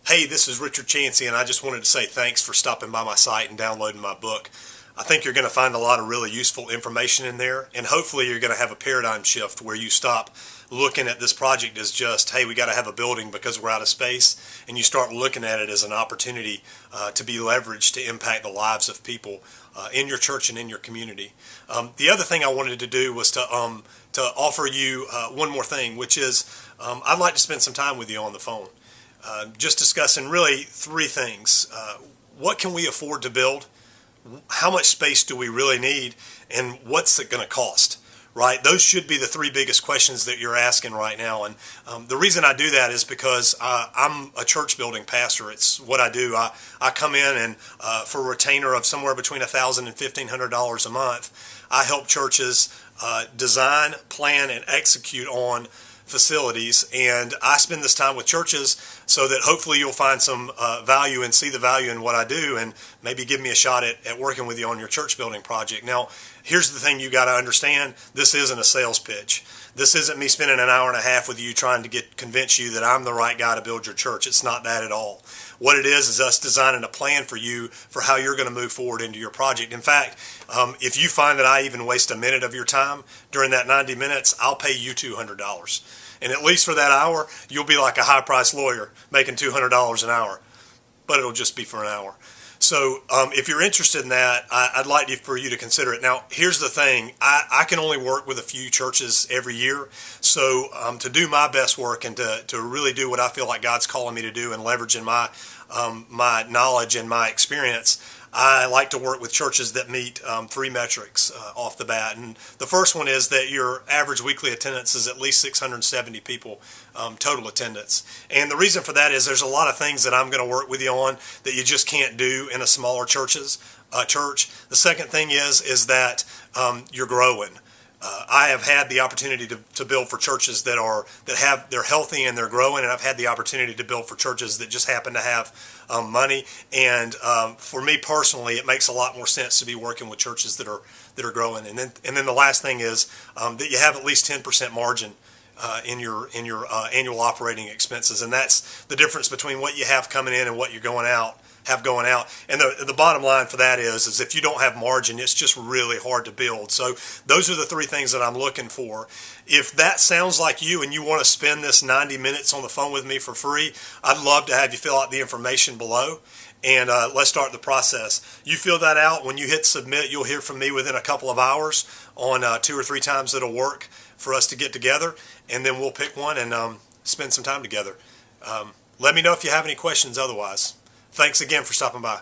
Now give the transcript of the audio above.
Hey, this is Richard Chancey, and I just wanted to say thanks for stopping by my site and downloading my book. I think you're going to find a lot of really useful information in there, and hopefully you're going to have a paradigm shift where you stop looking at this project as just, hey, we got to have a building because we're out of space, and you start looking at it as an opportunity to be leveraged to impact the lives of people in your church and in your community. The other thing I wanted to do was to offer you one more thing, which is I'd like to spend some time with you on the phone. Just discussing really three things. What can we afford to build? How much space do we really need? And what's it going to cost? Right? Those should be the three biggest questions that you're asking right now. And the reason I do that is because I'm a church building pastor. It's what I do. I come in and for a retainer of somewhere between $1,000 and $1,500 a month, I help churches design, plan, and execute on facilities, and I spend this time with churches so that hopefully you'll find some value and see the value in what I do, and maybe give me a shot at working with you on your church building project. Now, here's the thing you got to understand. This isn't a sales pitch. This isn't me spending an hour and a half with you trying to convince you that I'm the right guy to build your church. It's not that at all. What it is us designing a plan for you for how you're going to move forward into your project. In fact, if you find that I even waste a minute of your time during that 90 minutes, I'll pay you $200. And at least for that hour, you'll be like a high-priced lawyer making $200 an hour. But it'll just be for an hour. So if you're interested in that, I'd like for you to consider it. Now, here's the thing. I can only work with a few churches every year. So to do my best work and to really do what I feel like God's calling me to do and leveraging my knowledge and my experience, I like to work with churches that meet three metrics off the bat. And the first one is that your average weekly attendance is at least 670 people total attendance. And the reason for that is there's a lot of things that I'm going to work with you on that you just can't do in a smaller church. The second thing is that you're growing. I have had the opportunity to build for churches they're healthy and they're growing, and I've had the opportunity to build for churches that just happen to have money. And for me personally, it makes a lot more sense to be working with churches that are growing. And then the last thing is that you have at least 10% margin in your annual operating expenses, and that's the difference between what you have coming in and what you're going out. And the bottom line for that is if you don't have margin, it's just really hard to build. So those are the three things that I'm looking for. If that sounds like you and you want to spend this 90 minutes on the phone with me for free, I'd love to have you fill out the information below, and let's start the process. You fill that out. When you hit submit, you'll hear from me within a couple of hours on 2 or 3 times it'll work for us to get together, and then we'll pick one and spend some time together. Let me know if you have any questions otherwise. Thanks again for stopping by.